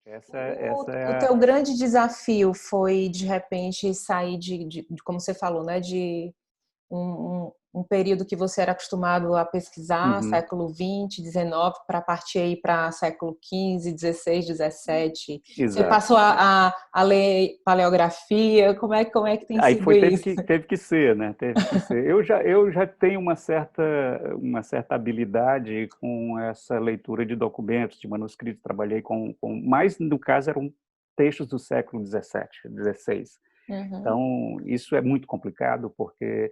Essa é O teu grande desafio foi, de repente, sair como você falou, né, de um período que você era acostumado a pesquisar, Uhum, século XX, XIX, para partir aí para século XV, XVI, XVII. Você exato. passou a ler paleografia, como é que tem Aí sido foi, isso? teve que ser, né? Teve que ser. Eu já tenho uma certa habilidade com essa leitura de documentos, de manuscritos. Trabalhei mais no caso eram textos do século XVII, XVI. Uhum. Então isso é muito complicado porque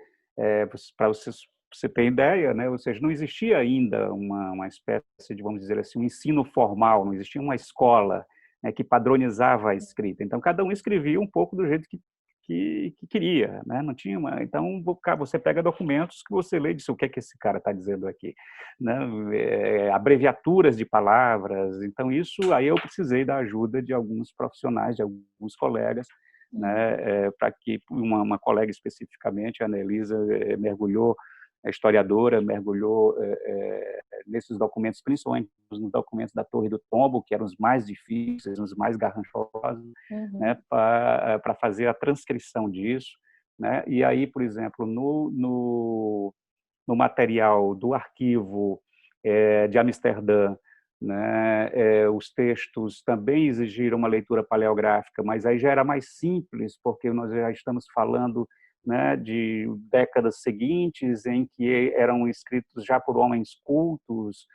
para você ter ideia, né? Ou seja, não existia ainda uma espécie de, vamos dizer assim, um ensino formal, não existia uma escola, né, que padronizava a escrita. Então cada um escrevia um pouco do jeito que queria, né? Não tinha uma. Então você pega documentos que você lê e diz o que é que esse cara está dizendo aqui, né? Abreviaturas de palavras. Então isso aí eu precisei da ajuda de alguns profissionais, de alguns colegas, né? Para que uma colega especificamente, a Anelisa, mergulhou, a historiadora, mergulhou nesses documentos, principalmente nos documentos da Torre do Tombo, que eram os mais difíceis, os mais garranchosos, né, Uhum. para fazer a transcrição disso, né? E aí, por exemplo, no material do arquivo de Amsterdã, né, os textos também exigiram uma leitura paleográfica, mas aí já era mais simples, porque nós já estamos falando, né, de décadas seguintes em que eram escritos já por homens cultos,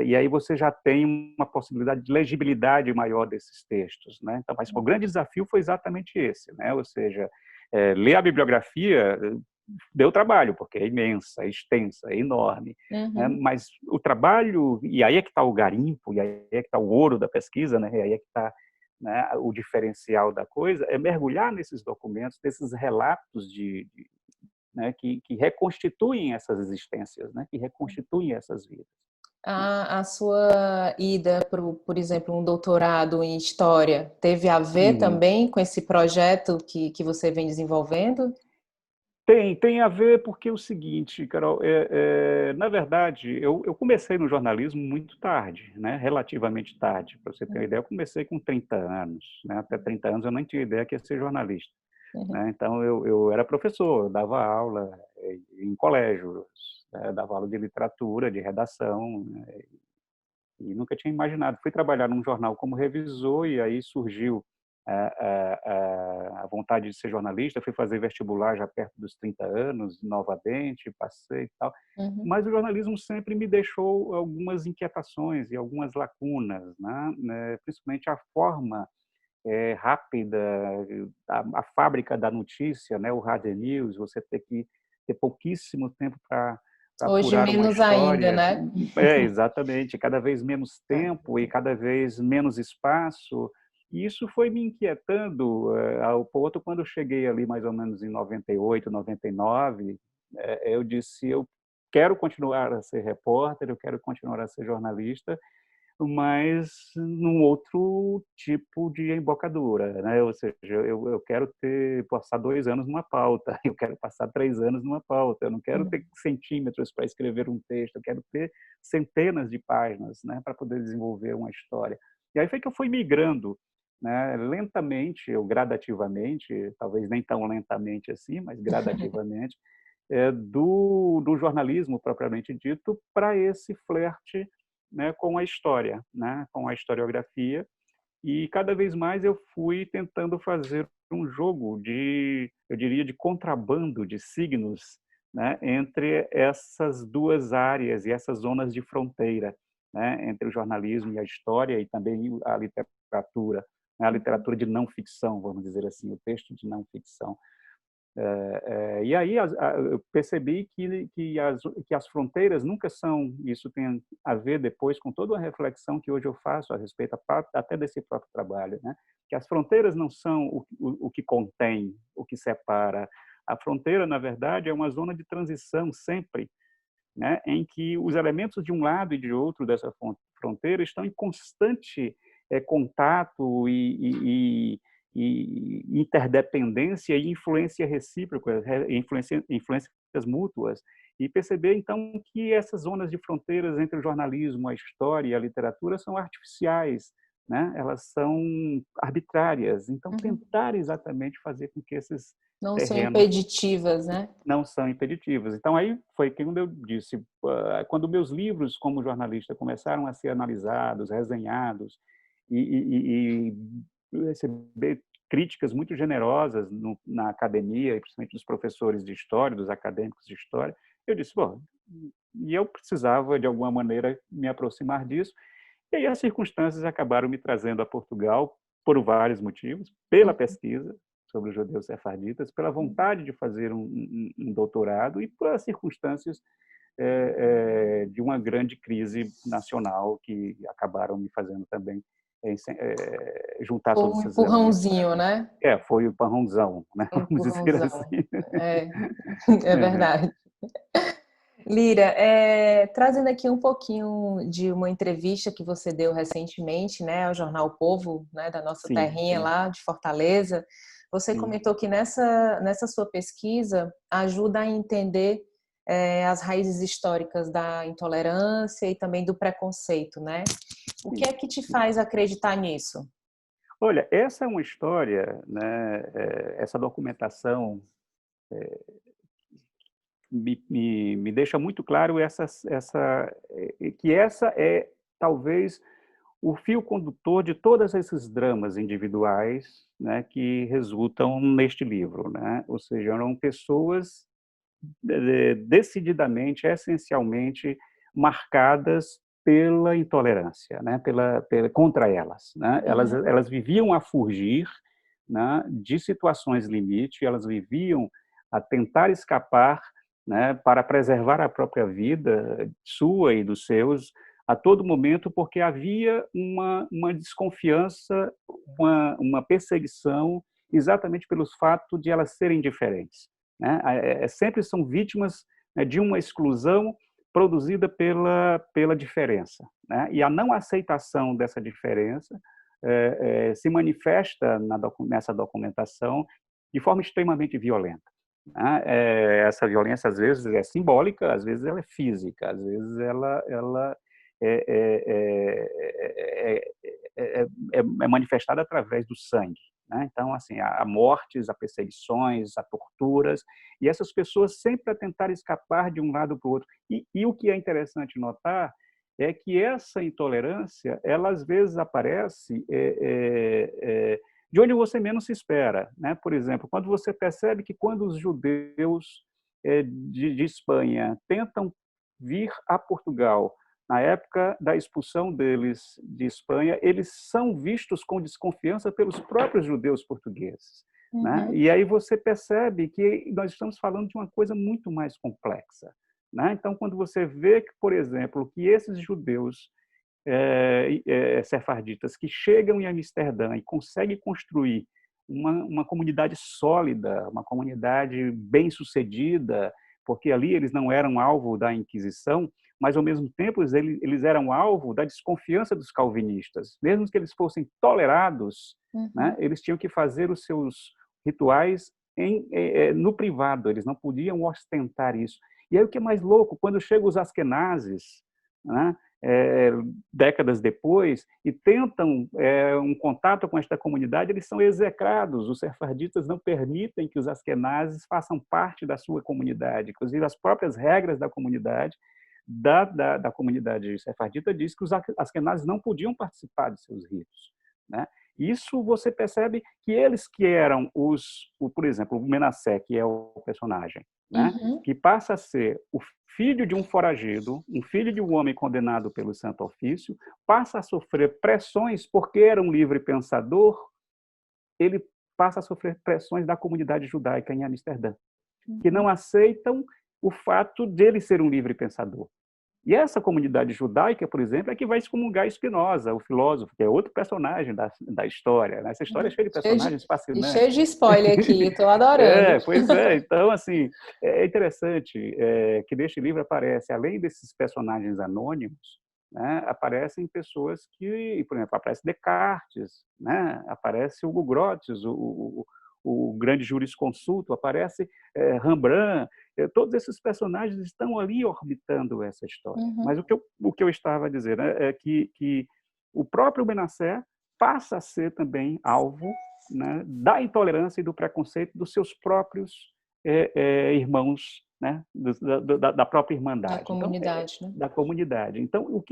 e aí você já tem uma possibilidade de legibilidade maior desses textos, né? Então, mas o grande desafio foi exatamente esse, né? Ou seja, ler a bibliografia deu trabalho, porque é imensa, é extensa, é enorme, né? Uhum. Mas o trabalho, e aí é que está o garimpo, e aí é que está o ouro da pesquisa, né? E aí é que está, né, o diferencial da coisa, é mergulhar nesses documentos, nesses relatos né, que reconstituem essas existências, né, que reconstituem essas vidas. A sua ida, por exemplo, um doutorado em história, teve a ver Uhum. também com esse projeto que você vem desenvolvendo? Tem a ver porque é o seguinte, Carol, na verdade, eu comecei no jornalismo muito tarde, né? Relativamente tarde. Para você ter uma ideia, eu comecei com 30 anos. Né? Até 30 anos eu nem tinha ideia que ia ser jornalista. Uhum. Né? Então, eu era professor, eu dava aula em colégios, né? Dava aula de literatura, de redação, né? E nunca tinha imaginado. Fui trabalhar num jornal como revisor e aí surgiu a vontade de ser jornalista. Fui fazer vestibular já perto dos 30 anos, novamente, passei e tal. Uhum. Mas o jornalismo sempre me deixou algumas inquietações e algumas lacunas, né? Principalmente a forma rápida, a fábrica da notícia, né? O hard news, você ter que ter pouquíssimo tempo para Hoje apurar uma menos ainda, história. né? Exatamente, cada vez menos tempo e cada vez menos espaço. E isso foi me inquietando ao ponto, quando eu cheguei ali mais ou menos em 98, 99, eu disse, eu quero continuar a ser repórter, eu quero continuar a ser jornalista, mas num outro tipo de embocadura, né? Ou seja, eu quero passar 2 anos numa pauta, eu quero passar 3 anos numa pauta, eu não quero ter centímetros para escrever um texto, eu quero ter centenas de páginas, né, para poder desenvolver uma história. E aí foi que eu fui migrando, né, lentamente, ou gradativamente, talvez nem tão lentamente assim, mas gradativamente, do jornalismo propriamente dito para esse flerte, né, com a história, né, com a historiografia, e cada vez mais eu fui tentando fazer um jogo eu diria, de contrabando de signos, né, entre essas duas áreas e essas zonas de fronteira, né, entre o jornalismo e a história e também a literatura, né, a literatura de não ficção, vamos dizer assim, o texto de não ficção. E aí eu percebi que as fronteiras nunca são, isso tem a ver depois com toda a reflexão que hoje eu faço a respeito até desse próprio trabalho, né? Que as fronteiras não são o que contém, o que separa. A fronteira, na verdade, é uma zona de transição sempre, né? Em que os elementos de um lado e de outro dessa fronteira estão em constante contato e interdependência e influência recíproca, influências mútuas, e perceber, então, que essas zonas de fronteiras entre o jornalismo, a história e a literatura são artificiais, né, elas são arbitrárias. Então, tentar exatamente fazer com que esses Não são terrenos impeditivas, né? não são impeditivos. Então, aí foi quando eu disse, quando meus livros como jornalista começaram a ser analisados, resenhados e receber críticas muito generosas na academia, e principalmente dos professores de história, dos acadêmicos de história, eu disse, bom, e eu precisava, de alguma maneira, me aproximar disso. E aí as circunstâncias acabaram me trazendo a Portugal por vários motivos, pela pesquisa sobre os judeus sefarditas, pela vontade de fazer um doutorado e pelas circunstâncias de uma grande crise nacional que acabaram me fazendo também juntar Ou todos um esses elementos. empurrãozinho, né? Foi o panrãozão, né? Um Vamos dizer empurrãozão. assim. É, é verdade. Lira, trazendo aqui um pouquinho de uma entrevista que você deu recentemente, né, ao jornal O Povo, né, da nossa Sim, terrinha sim, lá de Fortaleza, você sim. comentou que nessa sua pesquisa ajuda a entender as raízes históricas da intolerância e também do preconceito, né? O que Sim. é que te faz acreditar nisso? Olha, essa é uma história, né, essa documentação me deixa muito claro que essa é talvez o fio condutor de todos esses dramas individuais, né, que resultam neste livro, né? Ou seja, eram pessoas decididamente, essencialmente marcadas pela intolerância, né? Contra elas, né? Uhum. Elas viviam a fugir, né, de situações limite, elas viviam a tentar escapar, né, para preservar a própria vida, sua e dos seus, a todo momento, porque havia uma desconfiança, uma perseguição, exatamente pelos fatos de elas serem diferentes, né? Sempre são vítimas, né, de uma exclusão produzida pela diferença, né? E a não aceitação dessa diferença se manifesta nessa documentação de forma extremamente violenta, né? Essa violência, às vezes, é simbólica, às vezes ela é física, às vezes ela é, é, é manifestada através do sangue, né? Então, assim, há mortes, há perseguições, há torturas, e essas pessoas sempre a tentar escapar de um lado para o outro. E o que é interessante notar é que essa intolerância, ela às vezes aparece de onde você menos se espera, né? Por exemplo, quando você percebe que quando os judeus de Espanha tentam vir a Portugal, na época da expulsão deles de Espanha, eles são vistos com desconfiança pelos próprios judeus portugueses, né? Uhum. E aí você percebe que nós estamos falando de uma coisa muito mais complexa, né? Então, quando você vê que, por exemplo, que esses judeus sefarditas que chegam em Amsterdã e conseguem construir uma comunidade sólida, uma comunidade bem-sucedida, porque ali eles não eram alvo da Inquisição, mas, ao mesmo tempo, eles eram alvo da desconfiança dos calvinistas. Mesmo que eles fossem tolerados, né, Uhum. eles tinham que fazer os seus rituais no privado, eles não podiam ostentar isso. E aí o que é mais louco, quando chegam os askenazes, né, décadas depois, e tentam um contato com esta comunidade, eles são execrados. Os sefarditas não permitem que os askenazes façam parte da sua comunidade. Inclusive, as próprias regras da comunidade, da comunidade sefardita, diz que os askenazes não podiam participar de seus ritos, né? Isso você percebe que eles que eram por exemplo, o Menassé, que é o personagem, né, Uhum. que passa a ser o filho de um foragido, um filho de um homem condenado pelo Santo Ofício, passa a sofrer pressões porque era um livre pensador, ele passa a sofrer pressões da comunidade judaica em Amsterdã, que não Uhum. aceitam o fato dele ser um livre pensador. E essa comunidade judaica, por exemplo, é que vai excomungar Spinoza, o filósofo, que é outro personagem da história, né? Essa história é cheia de personagens Cheio fascinantes. de spoiler aqui, estou adorando. Pois é. Então, assim, é interessante que neste livro aparece, além desses personagens anônimos, né, aparecem pessoas que, por exemplo, aparece Descartes, né, aparece Hugo Grotius, o grande jurisconsulto, aparece Rembrandt, todos esses personagens estão ali orbitando essa história. Uhum. Mas o que eu estava a dizer, né, é que o próprio Benacer passa a ser também alvo, né, da intolerância e do preconceito dos seus próprios irmãos, né, da própria Da irmandade. Então, comunidade, né? da comunidade. Então,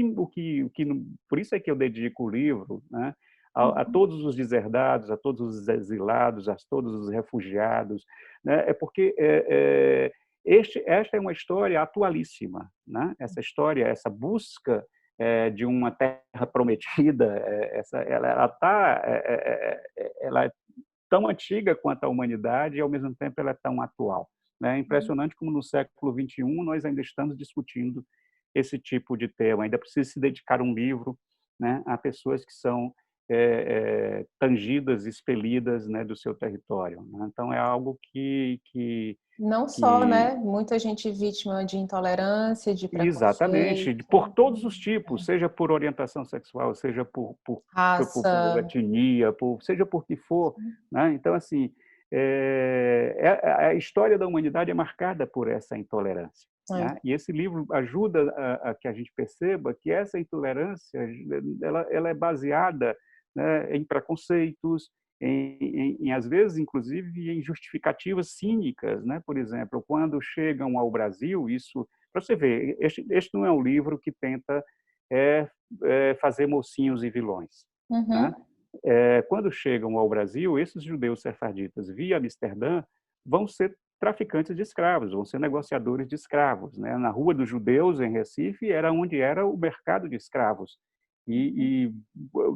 por isso é que eu dedico o livro, né, a Uhum. todos os deserdados, a todos os exilados, a todos os refugiados, né, porque esta é uma história atualíssima, né? Essa história, essa busca de uma terra prometida, ela é tão antiga quanto a humanidade e, ao mesmo tempo, ela é tão atual. É impressionante como, no século XXI, nós ainda estamos discutindo esse tipo de tema. Ainda precisa se dedicar um livro, né, a pessoas que são tangidas, expelidas, né, do seu território. Né? Então, é algo Não só, que né? Muita gente vítima de intolerância, de exatamente, preconceito, por todos os tipos, seja por orientação sexual, seja por raça. etnia, seja por que for, né? Então, assim, a história da humanidade é marcada por essa intolerância, É. né? E esse livro ajuda a que a gente perceba que essa intolerância, ela é baseada, né, em preconceitos, às vezes, inclusive, em justificativas cínicas, né? Por exemplo, quando chegam ao Brasil, isso para você ver, este não é um livro que tenta fazer mocinhos e vilões, né? Uhum, Quando chegam ao Brasil, esses judeus sefarditas via Amsterdã vão ser traficantes de escravos, vão ser negociadores de escravos, né? Na Rua dos Judeus, em Recife, era onde era o mercado de escravos. E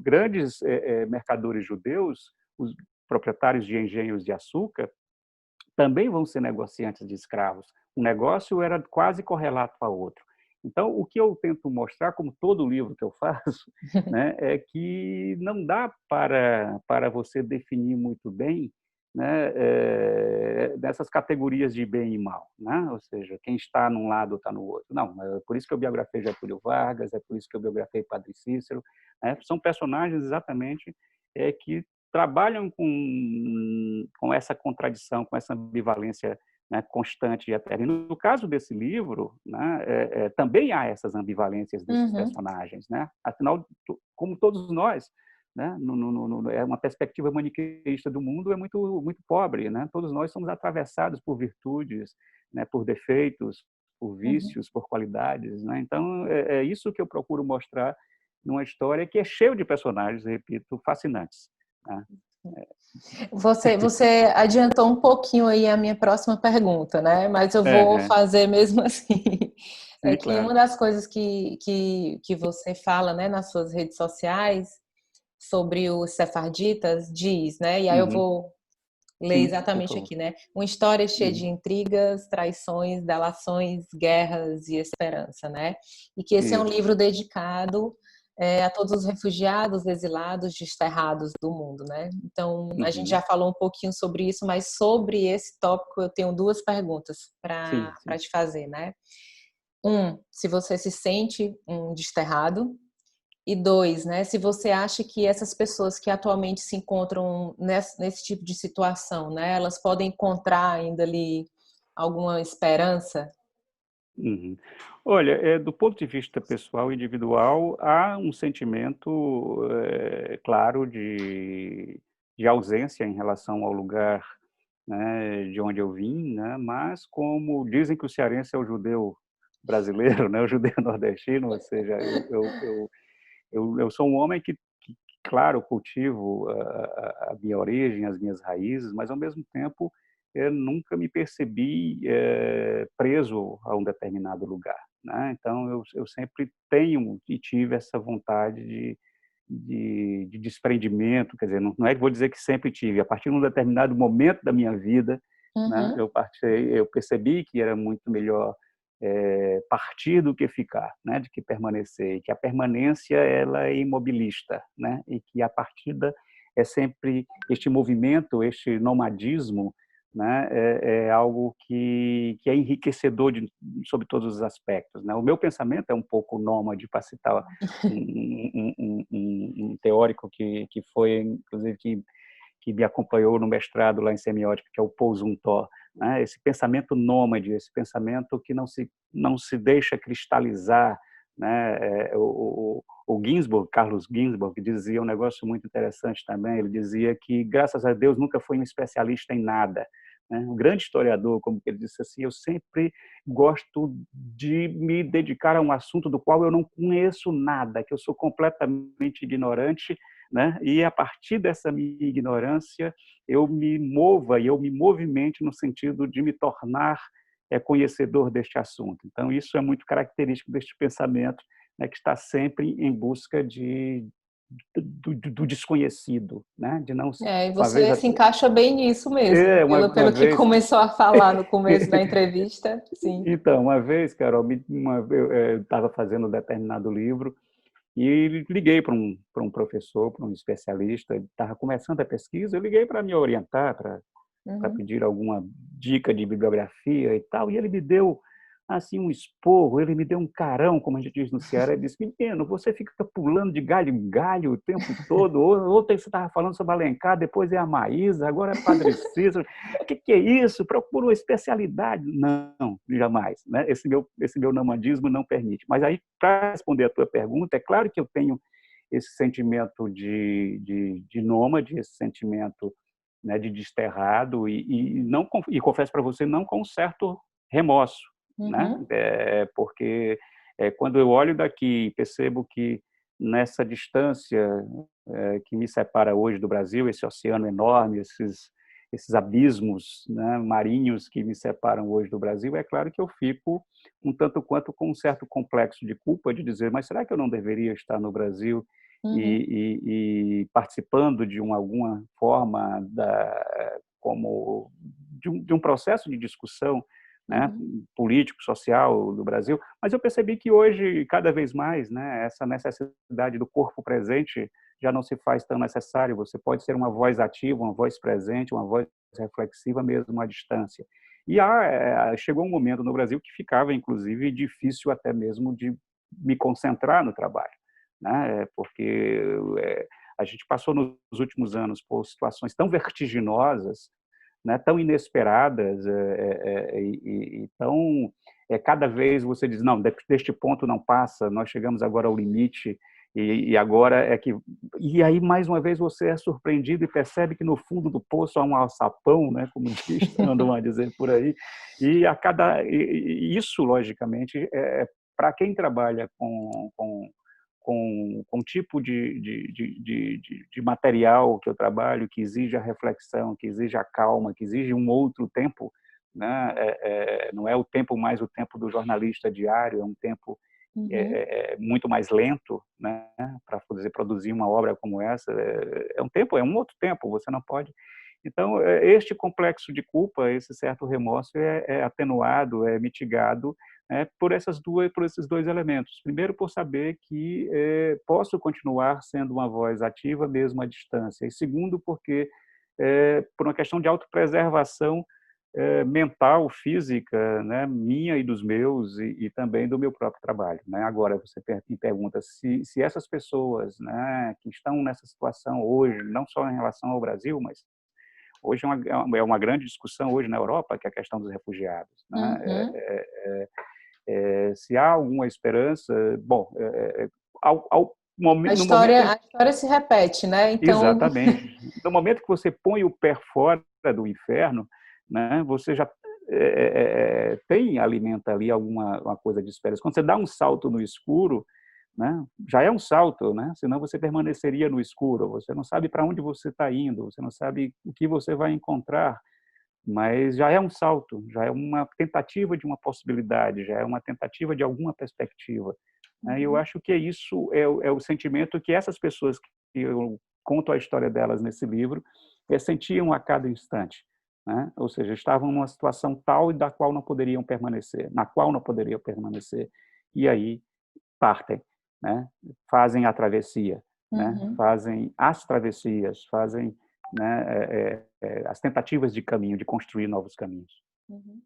grandes mercadores judeus, os proprietários de engenhos de açúcar, também vão ser negociantes de escravos. Um negócio era quase correlato ao outro. Então, o que eu tento mostrar, como todo livro que eu faço, né, é que não dá para você definir muito bem, né, dessas categorias de bem e mal, né? Ou seja, quem está num lado está no outro. Não, é por isso que eu biografei Getúlio Vargas, é por isso que eu biografei Padre Cícero, né? São personagens exatamente que trabalham com essa contradição, com essa ambivalência, né, constante e eterna. E no caso desse livro, né, também há essas ambivalências desses uhum, personagens, né? Afinal, como todos nós, né, é uma perspectiva maniqueísta do mundo é muito pobre, né? Todos nós somos atravessados por virtudes, né, por defeitos, por uhum. vícios, por qualidades, né? Então é isso que eu procuro mostrar numa história que é cheia de personagens, repito, fascinantes, né? Você adiantou um pouquinho aí a minha próxima pergunta, né? Mas eu vou É, fazer mesmo assim. É sim, que claro. uma das coisas que você fala, né, nas suas redes sociais sobre os sefarditas diz, né? E aí eu Uhum. vou ler Sim, por exatamente favor. aqui, né? Uma história cheia de Uhum. intrigas, traições, delações, guerras e esperança, né? E que esse é um Isso. livro dedicado a todos os refugiados, exilados, desterrados do mundo, né? Então, a gente Uhum. já falou um pouquinho sobre isso, mas sobre esse tópico eu tenho duas perguntas Sim, para sim. te fazer, né? Se você se sente um desterrado, e dois, né, se você acha que essas pessoas que atualmente se encontram nesse tipo de situação, né, elas podem encontrar ainda ali alguma esperança? Uhum. Olha, do ponto de vista pessoal, individual, há um sentimento, claro, de ausência em relação ao lugar, né, de onde eu vim, né, mas como dizem que o cearense é o judeu brasileiro, né, o judeu nordestino, ou seja, eu sou um homem que, claro, cultivo a minha origem, as minhas raízes, mas, ao mesmo tempo, nunca me percebi preso a um determinado lugar, né? Então, eu sempre tenho e tive essa vontade de desprendimento, quer dizer, não é que vou dizer que sempre tive, a partir de um determinado momento da minha vida, né, Uhum, eu percebi que era muito melhor partir do que ficar, né, de que permanecer, e que a permanência ela é imobilista, né, e que a partida é sempre este movimento, este nomadismo, né, é algo que é enriquecedor sobre todos os aspectos, né? O meu pensamento é um pouco nômade, para citar um teórico que foi, inclusive, que me acompanhou no mestrado lá em semiótica, que é o Paul Zumthor, né? Esse pensamento nômade, esse pensamento que não se deixa cristalizar, né? O Ginsburg, Carlos Ginsburg, dizia um negócio muito interessante também. Ele dizia que, graças a Deus, nunca foi um especialista em nada, né? Um grande historiador, como ele disse assim, eu sempre gosto de me dedicar a um assunto do qual eu não conheço nada, que eu sou completamente ignorante, né? E a partir dessa minha ignorância eu me mova e eu me movimente no sentido de me tornar conhecedor deste assunto. Então, isso é muito característico deste pensamento, né, que está sempre em busca do desconhecido, né? De não E uma vez você se encaixa bem nisso mesmo, uma pelo que vez começou a falar no começo da entrevista, sim. então, uma vez, Carol, eu estava fazendo um determinado livro e liguei para um professor, para um especialista, ele estava começando a pesquisa, eu liguei para me orientar, para Uhum. pedir alguma dica de bibliografia e tal, e ele me deu assim um esporro, ele me deu um carão, como a gente diz no Ceará, ele disse: menino, você fica pulando de galho em galho o tempo todo, ontem você estava falando sobre Alencar, depois é a Maísa, agora é Padre Cícero, o que é isso? Procura uma especialidade. Não, jamais, né? Esse meu namandismo não permite. Mas aí, para responder a tua pergunta, é claro que eu tenho esse sentimento de nômade, esse sentimento, né, de desterrado não, e confesso para você, não com um certo remorso, né? Uhum. Porque quando eu olho daqui e percebo que nessa distância que me separa hoje do Brasil, esse oceano enorme, esses abismos, né, marinhos que me separam hoje do Brasil, é claro que eu fico um tanto quanto com um certo complexo de culpa de dizer, mas será que eu não deveria estar no Brasil Uhum. e participando de alguma forma como de um processo de discussão, né, Uhum. político, social do Brasil, mas eu percebi que hoje, cada vez mais, né, essa necessidade do corpo presente já não se faz tão necessário. Você pode ser uma voz ativa, uma voz presente, uma voz reflexiva mesmo à distância. E chegou um momento no Brasil que ficava, inclusive, difícil até mesmo de me concentrar no trabalho, né? Porque a gente passou nos últimos anos por situações tão vertiginosas, né, tão inesperadas, e tão cada vez você diz, não, deste ponto não passa, nós chegamos agora ao limite, e agora é que... E aí, mais uma vez, você é surpreendido e percebe que no fundo do poço há um alçapão, né, como andam a dizer por aí, isso, logicamente, para quem trabalha com um tipo de material que eu trabalho, que exige a reflexão, que exige a calma, que exige um outro tempo, né? Não é o tempo mais o tempo do jornalista diário, é um tempo Uhum. muito mais lento, né? Para poder produzir uma obra como essa, é um outro tempo, você não pode... Então, este complexo de culpa, esse certo remorso é atenuado, é mitigado, né, por esses dois elementos. Primeiro, por saber que posso continuar sendo uma voz ativa mesmo à distância. E segundo, porque por uma questão de autopreservação mental, física, né, minha e dos meus, e também do meu próprio trabalho, né? Agora, você me pergunta se essas pessoas, né, que estão nessa situação hoje, não só em relação ao Brasil, mas hoje é uma grande discussão hoje na Europa, que é a questão dos refugiados, né? Uhum. Se há alguma esperança, bom, A no momento história, a história se repete, né? Então, exatamente, no momento que você põe o pé fora do inferno, né, você já alimenta ali uma coisa de esperança. Quando você dá um salto no escuro, né, já é um salto, né? Senão você permaneceria no escuro. Você não sabe para onde você está indo, você não sabe o que você vai encontrar, mas já é um salto, já é uma tentativa de uma possibilidade, já é uma tentativa de alguma perspectiva, né? E eu uhum. acho que isso é o sentimento que essas pessoas que eu conto a história delas nesse livro sentiam a cada instante, né? Ou seja, estavam numa situação tal da qual não poderiam permanecer, na qual não poderiam permanecer, e aí partem, né? Fazem a travessia, né? Uhum. Fazem as travessias, fazem, né, as tentativas de caminho, de construir novos caminhos. Uhum.